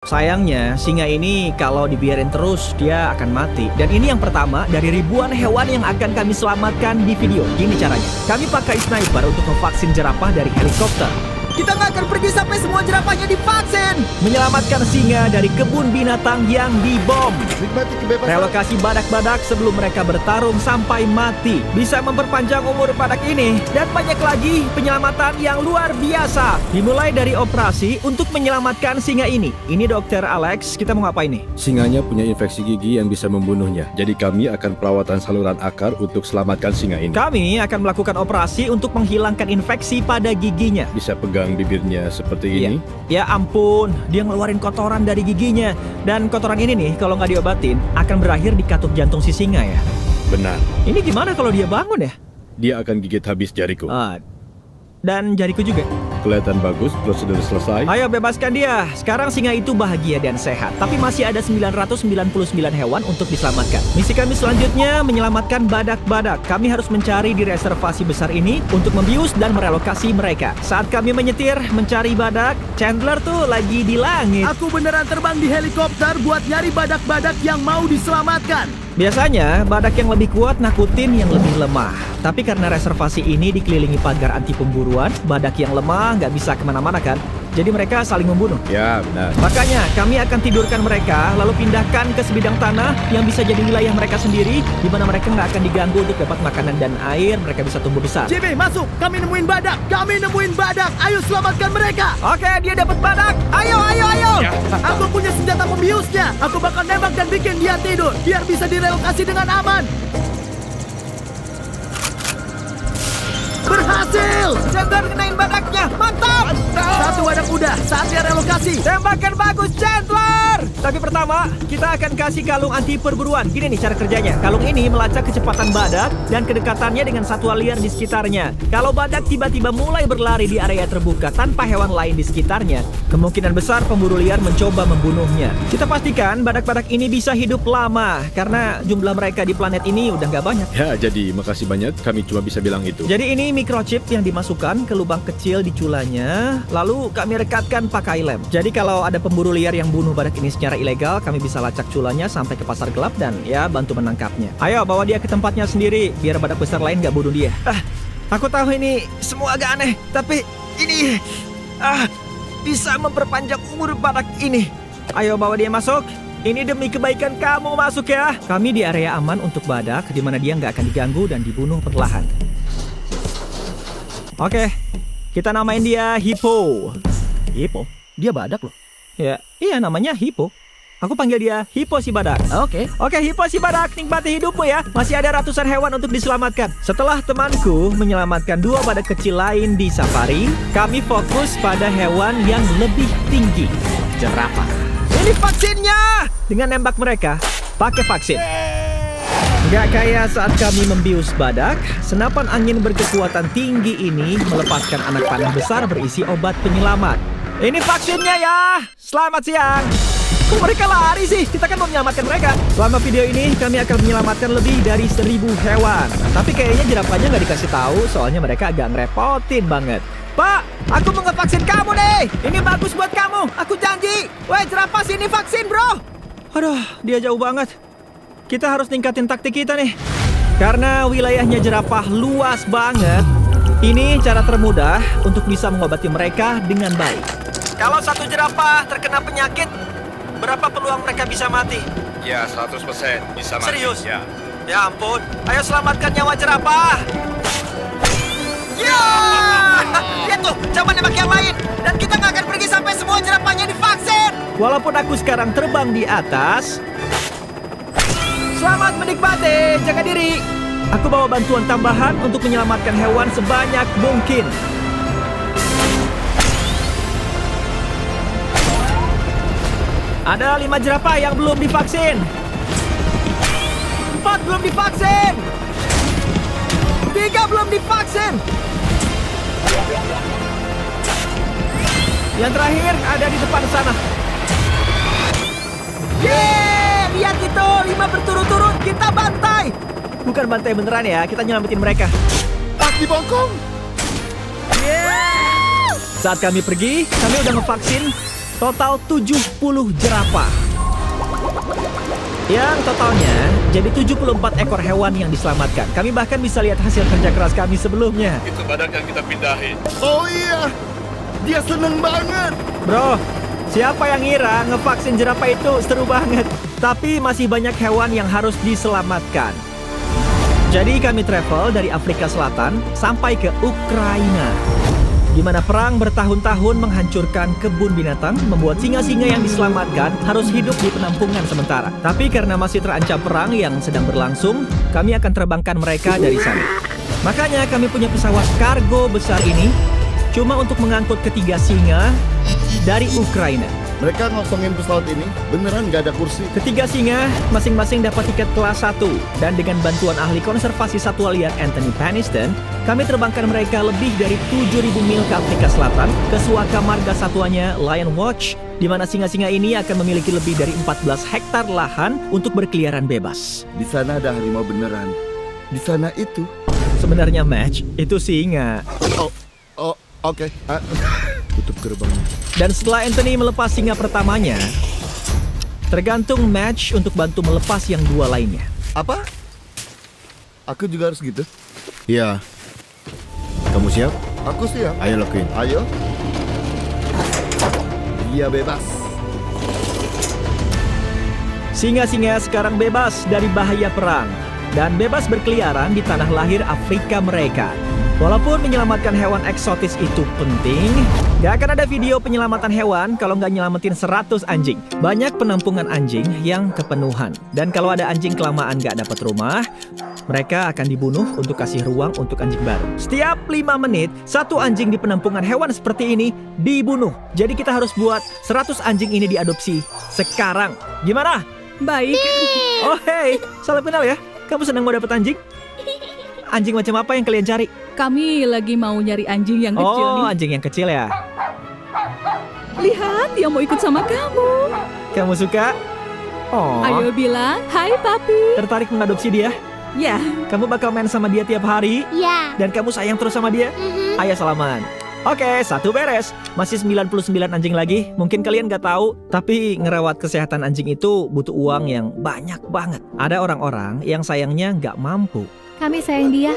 Sayangnya, singa ini kalau dibiarin terus, dia akan mati. Dan ini yang pertama dari ribuan hewan yang akan kami selamatkan di video. Gini caranya. Kami pakai sniper untuk memvaksin jerapah dari helikopter. Kita nggak akan pergi sampai semua jerapahnya divaksin. Menyelamatkan singa dari kebun binatang yang dibom. Nikmati kebebasan. Relokasi badak-badak sebelum mereka bertarung sampai mati. Bisa memperpanjang umur badak ini. Dan banyak lagi penyelamatan yang luar biasa. Dimulai dari operasi untuk menyelamatkan singa ini. Ini Dokter Alex, kita mau ngapain nih? Singanya punya infeksi gigi yang bisa membunuhnya. Jadi kami akan perawatan saluran akar untuk selamatkan singa ini. Kami akan melakukan operasi untuk menghilangkan infeksi pada giginya. Bisa pegang bibirnya seperti ini. Ya ampun, dia ngeluarin kotoran dari giginya. Dan kotoran ini nih, kalau nggak diobatin, akan berakhir di katup jantung si singa ya. Benar. Ini gimana kalau dia bangun ya? Dia akan gigit habis jariku. Dan jariku juga. Kelihatan bagus, prosedur selesai. Ayo bebaskan dia. Sekarang singa itu bahagia dan sehat. Tapi masih ada 999 hewan untuk diselamatkan. Misi kami selanjutnya menyelamatkan badak-badak. Kami harus mencari di reservasi besar ini untuk membius dan merelokasi mereka. Saat kami menyetir mencari badak, Chandler tuh lagi di langit. Aku beneran terbang di helikopter buat nyari badak-badak yang mau diselamatkan. Biasanya, badak yang lebih kuat nakutin yang lebih lemah. Tapi karena reservasi ini dikelilingi pagar anti pemburuan, badak yang lemah nggak bisa kemana-mana kan? Jadi mereka saling membunuh. Ya, benar. Makanya kami akan tidurkan mereka, lalu pindahkan ke sebidang tanah yang bisa jadi wilayah mereka sendiri, di mana mereka nggak akan diganggu untuk dapat makanan dan air, mereka bisa tumbuh besar. JB, masuk! Kami nemuin badak! Kami nemuin badak! Ayo selamatkan mereka! Oke, dia dapat badak. Ayo, ayo, ayo! Ya. Aku punya senjata pembiusnya! Aku bakal nembak dan bikin dia tidur, biar bisa direlokasi dengan aman! Berhasil! Chandler kenain badaknya, mantap! Satu badak udah, saatnya relokasi! Tembakan bagus, Chandler! Tapi pertama, kita akan kasih kalung anti perburuan. Gini nih cara kerjanya. Kalung ini melacak kecepatan badak dan kedekatannya dengan satwa liar di sekitarnya. Kalau badak tiba-tiba mulai berlari di area terbuka tanpa hewan lain di sekitarnya, kemungkinan besar pemburu liar mencoba membunuhnya. Kita pastikan badak-badak ini bisa hidup lama, karena jumlah mereka di planet ini udah nggak banyak. Ya, jadi makasih banyak. Kami cuma bisa bilang itu. Jadi ini microchip yang dimasukkan ke lubang kecil di culanya, lalu kami rekatkan pakai lem. Jadi kalau ada pemburu liar yang bunuh badak ini secara ilegal, kami bisa lacak culanya sampai ke pasar gelap dan ya bantu menangkapnya. Ayo bawa dia ke tempatnya sendiri, biar badak besar lain gak bunuh dia. Aku tahu ini semua agak aneh, tapi ini bisa memperpanjang umur badak ini. Ayo bawa dia masuk. Ini demi kebaikan kamu masuk ya. Kami di area aman untuk badak, di mana dia nggak akan diganggu dan dibunuh perlahan. Oke, kita namain dia Hippo. Hippo? Dia badak loh. Ya, iya namanya Hippo. Aku panggil dia Hippo si badak. Oke, Hippo si badak, nikmati hidupmu ya. Masih ada ratusan hewan untuk diselamatkan. Setelah temanku menyelamatkan 2 badak kecil lain di safari, kami fokus pada hewan yang lebih tinggi, jerapah. Ini vaksinnya! Dengan nembak mereka, pakai vaksin. Gak kayak saat kami membius badak, senapan angin berkekuatan tinggi ini melepaskan anak panah besar berisi obat penyelamat. Ini vaksinnya ya! Selamat siang! Kok mereka lari sih? Kita kan mau menyelamatkan mereka. Selama video ini, kami akan menyelamatkan lebih dari 1000 hewan. Tapi kayaknya jerapahnya nggak dikasih tahu, soalnya mereka agak ngerepotin banget. Pak, aku mau ngevaksin kamu nih! Ini bagus buat kamu, aku janji! Weh, jerapah sini vaksin, bro! Aduh, dia jauh banget. Kita harus tingkatin taktik kita nih. Karena wilayahnya jerapah luas banget, ini cara termudah untuk bisa mengobati mereka dengan baik. Kalau satu jerapah terkena penyakit, berapa peluang mereka bisa mati? Ya, 100% bisa mati. Serius? Ya. Ya ampun, ayo selamatkan nyawa jerapah. Ya! Lihat tuh, coba nembak yang lain. Dan kita nggak akan pergi sampai semua jerapahnya divaksin. Walaupun aku sekarang terbang di atas, selamat menikmati, jaga diri. Aku bawa bantuan tambahan untuk menyelamatkan hewan sebanyak mungkin. Ada 5 jerapah yang belum divaksin. 4 belum divaksin. 3 belum divaksin. Yang terakhir ada di depan sana. Yeay, lihat itu, 5 berturut-turut, kita bantai. Bukan bantai beneran ya, kita nyelamatin mereka. Tak dibongkong. Saat kami pergi, kami udah ngevaksin total 70 jerapah. Yang totalnya jadi 74 ekor hewan yang diselamatkan. Kami bahkan bisa lihat hasil kerja keras kami sebelumnya. Itu badak yang kita pindahin. Oh iya, dia seneng banget. Bro, siapa yang ngira ngevaksin jerapah itu seru banget? Tapi masih banyak hewan yang harus diselamatkan. Jadi kami travel dari Afrika Selatan sampai ke Ukraina, di mana perang bertahun-tahun menghancurkan kebun binatang, membuat singa-singa yang diselamatkan harus hidup di penampungan sementara. Tapi karena masih terancam perang yang sedang berlangsung, kami akan terbangkan mereka dari sana. Makanya kami punya pesawat kargo besar ini cuma untuk mengangkut ketiga singa dari Ukraina. Mereka ngosongin pesawat ini, beneran gak ada kursi. Ketiga singa masing-masing dapat tiket kelas 1, dan dengan bantuan ahli konservasi satwa liar Anthony Paniston, kami terbangkan mereka lebih dari 7.000 mil ke Afrika Selatan ke suaka marga satwanya Lion Watch, di mana singa-singa ini akan memiliki lebih dari 14 hektar lahan untuk berkeliaran bebas. Di sana ada harimau beneran. Di sana itu. Sebenarnya Match itu singa. Oh, oke. Tutup gerbangnya. Dan setelah Anthony melepas singa pertamanya, tergantung Match untuk bantu melepas yang dua lainnya. Apa? Aku juga harus gitu? Iya. Kamu siap? Aku siap. Ayo lakuin. Ayo. Dia bebas. Singa-singa sekarang bebas dari bahaya perang dan bebas berkeliaran di tanah lahir Afrika mereka. Walaupun menyelamatkan hewan eksotis itu penting, gak akan ada video penyelamatan hewan kalau nggak nyelamatin 100 anjing. Banyak penampungan anjing yang kepenuhan. Dan kalau ada anjing kelamaan gak dapat rumah, mereka akan dibunuh untuk kasih ruang untuk anjing baru. Setiap 5 menit, satu anjing di penampungan hewan seperti ini dibunuh. Jadi kita harus buat 100 anjing ini diadopsi sekarang. Gimana? Baik. Oh hey, salam kenal ya. Kamu senang mau dapet anjing? Anjing macam apa yang kalian cari? Kami lagi mau nyari anjing yang kecil Oh, nih. anjing yang kecil ya. Lihat, dia mau ikut sama kamu. Kamu suka? Oh, Ayo bilang, hai papi. tertarik mengadopsi dia? Ya, Kamu bakal main sama dia tiap hari? Ya. Dan kamu sayang terus sama dia? Ayo salaman. Oke, satu beres. Masih 99 anjing lagi. Mungkin kalian gak tahu, tapi ngerawat kesehatan anjing itu butuh uang yang banyak banget. Ada orang-orang yang sayangnya gak mampu. Kami sayang dia.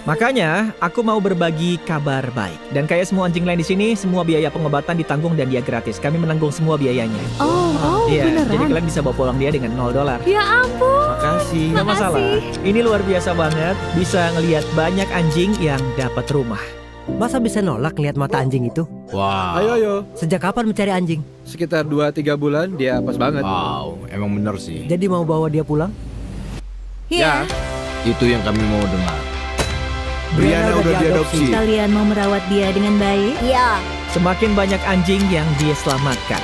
Makanya, aku mau berbagi kabar baik. Dan kayak semua anjing lain di sini, semua biaya pengobatan ditanggung dan dia gratis. Kami menanggung semua biayanya. Oh, Iya, beneran. jadi kalian bisa bawa pulang dia dengan $0. Ya ampun. Makasih. Nggak masalah. Ini luar biasa banget. Bisa ngelihat banyak anjing yang dapat rumah. Masa bisa nolak lihat mata anjing itu? Wow. Ayo. Sejak kapan mencari anjing? Sekitar 2-3 bulan dia pas banget. Wow, emang bener sih. Jadi mau bawa dia pulang? Ya, itu yang kami mau dengar. Brianna udah diadopsi. Kalian mau merawat dia dengan baik? Iya. Semakin banyak anjing yang dia selamatkan.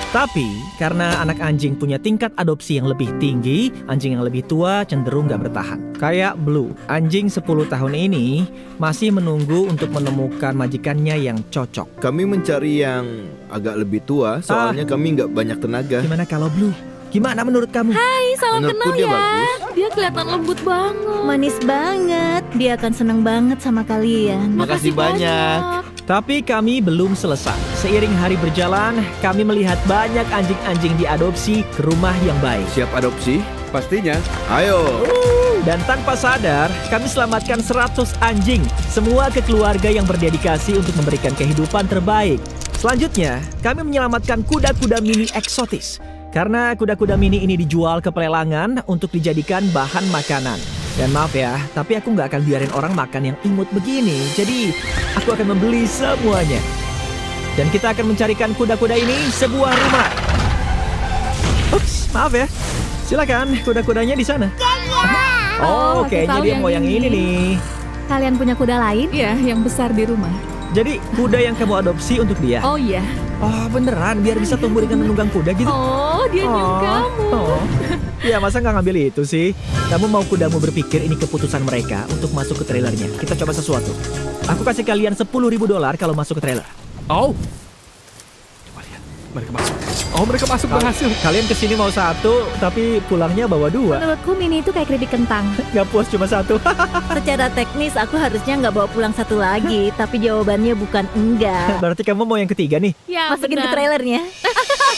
Tapi, karena anak anjing punya tingkat adopsi yang lebih tinggi, anjing yang lebih tua cenderung gak bertahan. Kayak Blue, anjing 10 tahun ini masih menunggu untuk menemukan majikannya yang cocok. Kami mencari yang agak lebih tua, soalnya kami nggak banyak tenaga. Gimana kalau Blue? Gimana menurut kamu? Salam Menurutku kenal dia ya. bagus. Dia kelihatan lembut banget. Manis banget. Dia akan seneng banget sama kalian. Makasih banyak. Tapi kami belum selesai. Seiring hari berjalan, kami melihat banyak anjing-anjing diadopsi ke rumah yang baik. Siap adopsi? Pastinya. Ayo. Dan tanpa sadar, kami selamatkan 100 anjing. Semua ke keluarga yang berdedikasi untuk memberikan kehidupan terbaik. Selanjutnya, kami menyelamatkan kuda-kuda mini eksotis. Karena kuda-kuda mini ini dijual ke pelelangan untuk dijadikan bahan makanan. Dan maaf ya, tapi aku nggak akan biarin orang makan yang imut begini. Jadi, aku akan membeli semuanya. Dan kita akan mencarikan kuda-kuda ini sebuah rumah. Ups, maaf ya. Silakan, kuda-kudanya di sana. Oh, aku kayaknya tahu dia yang mau yang ini ini. nih. Kalian punya kuda lain? ya yang besar di rumah. Jadi, kuda yang kamu adopsi untuk dia. Oh iya. Oh, beneran? Biar bisa tumbuh dengan menunggang kuda gitu? Oh, dia nyuruh kamu. Oh. Ya, masa nggak ngambil itu sih? Kamu mau kudamu berpikir ini keputusan mereka untuk masuk ke trailernya. Kita coba sesuatu. Aku kasih kalian $10.000 kalau masuk ke trailer. Oh. Mereka masuk. Oh, mereka masuk berhasil. Kalian kesini mau satu, tapi pulangnya bawa dua. Menurutku Mini itu kayak keripik kentang. Gak puas cuma satu. Secara teknis aku harusnya nggak bawa pulang satu lagi, tapi jawabannya bukan enggak. Berarti kamu mau yang ketiga nih. Ya, Masukin ke benar. trailernya.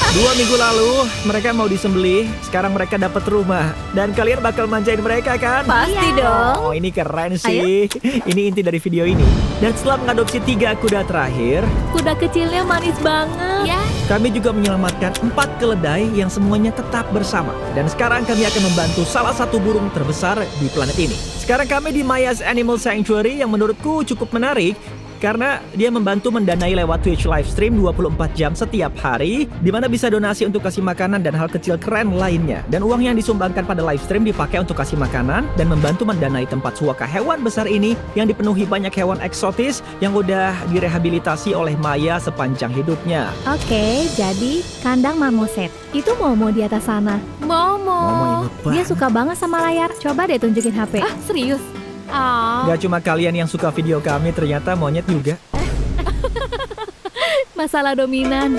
2 minggu lalu, mereka mau disembelih. Sekarang mereka dapat rumah. Dan kalian bakal manjain mereka kan? Pasti dong. Oh, ini keren sih. Ini inti dari video ini. Dan setelah mengadopsi 3 kuda terakhir, Kuda kecilnya manis banget. Ya, kami juga menyelamatkan 4 keledai yang semuanya tetap bersama. Dan sekarang kami akan membantu salah satu burung terbesar di planet ini. Sekarang kami di Maya's Animal Sanctuary yang menurutku cukup menarik. Karena dia membantu mendanai lewat Twitch live stream 24 jam setiap hari, di mana bisa donasi untuk kasih makanan dan hal kecil keren lainnya. Dan uang yang disumbangkan pada live stream dipakai untuk kasih makanan dan membantu mendanai tempat suaka hewan besar ini yang dipenuhi banyak hewan eksotis yang udah direhabilitasi oleh Maya sepanjang hidupnya. Oke, jadi kandang marmoset. Itu Momo di atas sana. Momo. Dia suka banget sama layar. Coba deh tunjukin HP. Ah, serius? Ah, Gak cuma kalian yang suka video kami, ternyata monyet juga. Masalah dominan.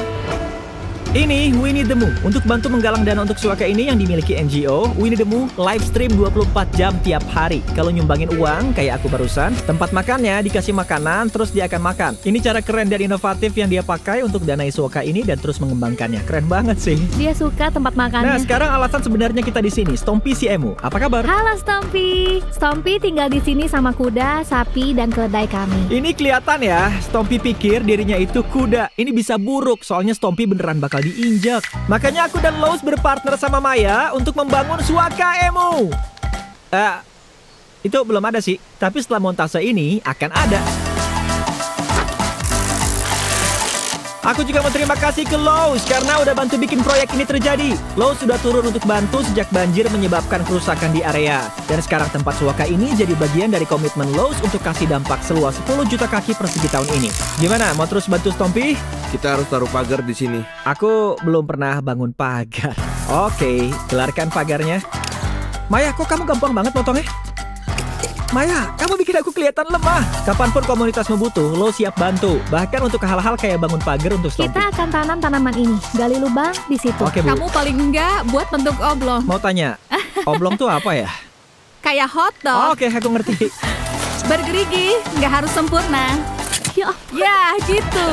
Ini Winnie the Moo. Untuk bantu menggalang dana untuk suaka ini yang dimiliki NGO, Winnie the Moo live stream 24 jam tiap hari. Kalau nyumbangin uang, kayak aku barusan, tempat makannya dikasih makanan, terus dia akan makan. Ini cara keren dan inovatif yang dia pakai untuk danai suaka ini dan terus mengembangkannya. Keren banget sih. Dia suka tempat Nah, makannya. sekarang alasan sebenarnya kita di sini. Stompy si Emu. Apa kabar? Halo Stompy. Stompy tinggal di sini sama kuda, sapi, dan keledai kami. Ini kelihatan ya, Stompy pikir dirinya itu kuda. Ini bisa buruk, soalnya Stompy beneran bakal diinjak. Makanya aku dan Lowe's berpartner sama Maya untuk membangun suaka Emu. Itu belum ada sih, tapi setelah montase ini akan ada. Aku juga mau terima kasih ke Lowe's karena udah bantu bikin proyek ini terjadi. Lowe's sudah turun untuk bantu sejak banjir menyebabkan kerusakan di area. Dan sekarang tempat suaka ini jadi bagian dari komitmen Lowe's untuk kasih dampak seluas 10 juta kaki persegi tahun ini. Gimana, mau terus bantu Stompy? Kita harus taruh pagar di sini. Aku belum pernah bangun pagar. Oke, gelarkan pagarnya. Maya, kok kamu gampang banget potongnya? Maya, kamu bikin aku kelihatan lemah. Kapanpun komunitasmu butuh, lo siap bantu. Bahkan untuk hal-hal kayak bangun pagar untuk Stompy. Kita akan tanam tanaman ini. Gali lubang di situ. Oke, Bu. kamu paling enggak buat bentuk oblong. Mau tanya, oblong tuh apa ya? Kayak hotdog. Oke, aku ngerti. Bergerigi, nggak harus sempurna. Ya, gitu.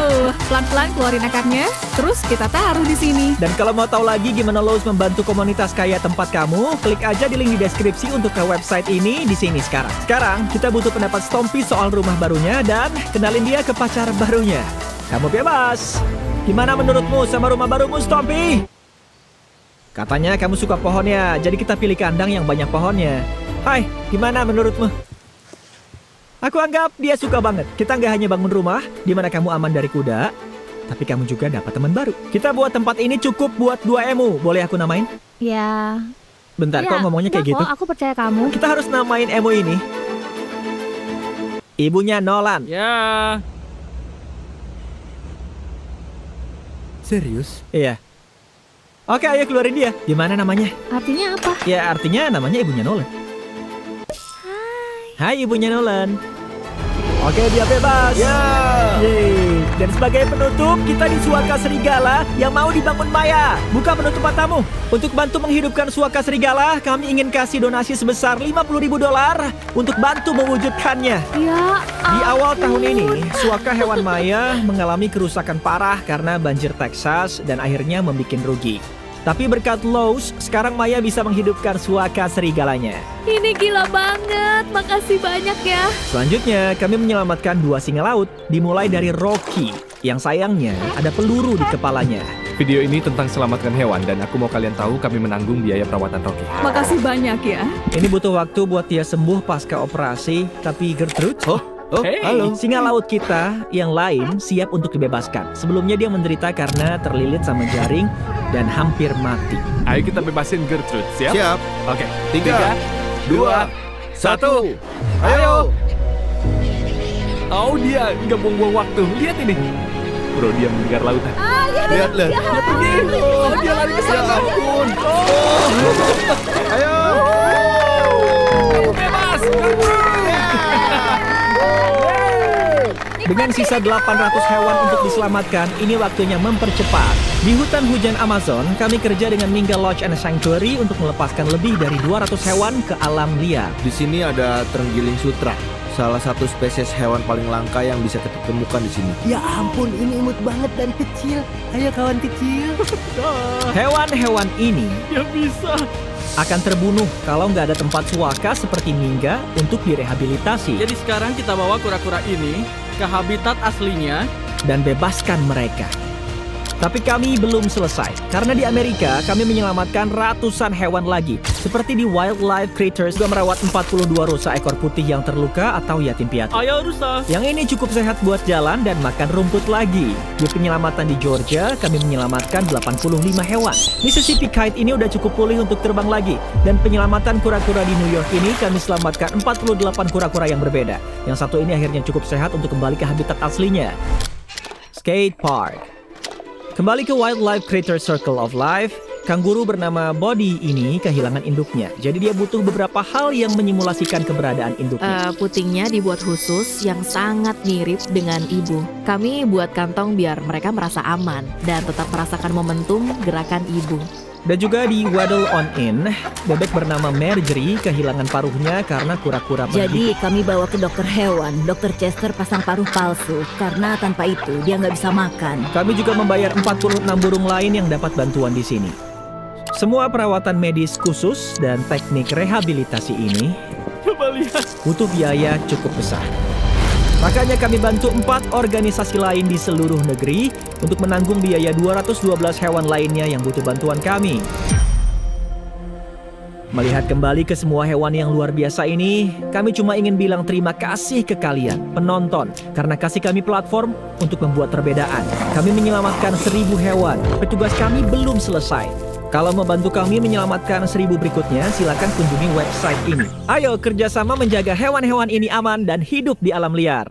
Pelan-pelan keluarin akarnya, terus kita taruh di sini. Dan kalau mau tahu lagi gimana Lowe's membantu komunitas kayak tempat kamu, klik aja di link di deskripsi untuk ke website ini di sini sekarang. Sekarang kita butuh pendapat Stompy soal rumah barunya dan kenalin dia ke pacar barunya. Kamu bebas. Gimana menurutmu sama rumah barumu, Stompy? Katanya kamu suka pohonnya, jadi kita pilih kandang yang banyak pohonnya. Hai, gimana menurutmu? Aku anggap dia suka banget. Kita nggak hanya bangun rumah, di mana kamu aman dari kuda, tapi kamu juga dapat teman baru. Kita buat tempat ini cukup buat 2 emu. Boleh aku namain? Ya. Bentar, Ya, kok ngomongnya kayak enggak gitu? kok, aku percaya kamu. Kita harus namain emu ini ibunya Nolan. Ya, Serius? Iya. Oke, ayo keluarin dia. Gimana namanya? Artinya apa? Ya, artinya namanya ibunya Nolan. Hai ibunya Nolan. Oke, dia bebas. Ya. Yeay. Dan sebagai penutup, kita di Suaka Serigala yang mau dibangun Maya. Buka penutup matamu. Untuk bantu menghidupkan Suaka Serigala, kami ingin kasih donasi sebesar $50.000 untuk bantu mewujudkannya. Ya. Di awal tahun ini, Suaka hewan Maya mengalami kerusakan parah karena banjir Texas dan akhirnya membuat rugi. Tapi berkat Lowe's, sekarang Maya bisa menghidupkan Suaka Serigalanya. Ini gila banget. Makasih banyak ya. Selanjutnya, kami menyelamatkan 2 singa laut, dimulai dari Rocky, yang sayangnya ada peluru di kepalanya. video ini tentang selamatkan hewan dan aku mau kalian tahu kami menanggung biaya perawatan Rocky. Makasih banyak ya. Ini butuh waktu buat dia sembuh pasca operasi, tapi Gertrude, Hey. halo, singa laut kita yang lain siap untuk dibebaskan. Sebelumnya dia menderita karena terlilit sama jaring dan hampir mati. Ayo kita bebasin Gertrude, siap? Siap. Oke, 3, 2, 1. Ayo. Oh, dia nggak buang-buang waktu. Lihat ini. Bro, dia mendengar lautan. Lihat. Dia pergi. Oh, dia lari ke sana. Ya ampun. Ayo. Kamu bebas. Gertrude. Dengan sisa 800 hewan untuk diselamatkan, ini waktunya mempercepat. Di hutan hujan Amazon, kami kerja dengan Minga Lodge and Sanctuary untuk melepaskan lebih dari 200 hewan ke alam liar. Di sini ada terenggiling sutra, salah satu spesies hewan paling langka yang bisa kita temukan di sini. Ya ampun, ini imut banget dan kecil. Ayo kawan kecil. Hewan-hewan ini akan terbunuh kalau nggak ada tempat suaka seperti Minga untuk direhabilitasi. Jadi sekarang kita bawa kura-kura ini ke habitat aslinya. Dan bebaskan mereka. Tapi kami belum selesai, karena di Amerika kami menyelamatkan ratusan hewan lagi. Seperti di Wildlife Critters, juga merawat 42 rusa ekor putih yang terluka atau yatim piatu. Ayo rusa. Yang ini cukup sehat buat jalan dan makan rumput lagi. Di penyelamatan di Georgia, kami menyelamatkan 85 hewan. Mississippi Kite ini udah cukup pulih untuk terbang lagi. Dan penyelamatan kura-kura di New York ini, kami selamatkan 48 kura-kura yang berbeda. Yang satu ini akhirnya cukup sehat untuk kembali ke habitat aslinya. Skate Park. Kembali ke Wildlife Critter Circle of Life, kanguru bernama Body ini kehilangan induknya. Jadi dia butuh beberapa hal yang menyimulasikan keberadaan induknya. Putingnya dibuat khusus yang sangat mirip dengan ibu. Kami buat kantong biar mereka merasa aman dan tetap merasakan momentum gerakan ibu. Dan juga di Waddle On In, bebek bernama Marjorie kehilangan paruhnya karena kura-kura Jadi kami bawa ke dokter hewan. Dokter Chester pasang paruh palsu karena tanpa itu dia nggak bisa makan. Kami juga membayar 46 burung lain yang dapat bantuan di sini. Semua perawatan medis khusus dan teknik rehabilitasi ini butuh biaya cukup besar. Makanya kami bantu 4 organisasi lain di seluruh negeri untuk menanggung biaya 212 hewan lainnya yang butuh bantuan kami. Melihat kembali ke semua hewan yang luar biasa ini, kami cuma ingin bilang terima kasih ke kalian, penonton, karena kasih kami platform untuk membuat perbedaan. Kami menyelamatkan 1000 hewan. Petugas kami belum selesai. Kalau membantu kami menyelamatkan 1000 berikutnya, silakan kunjungi website ini. Ayo kerjasama menjaga hewan-hewan ini aman dan hidup di alam liar.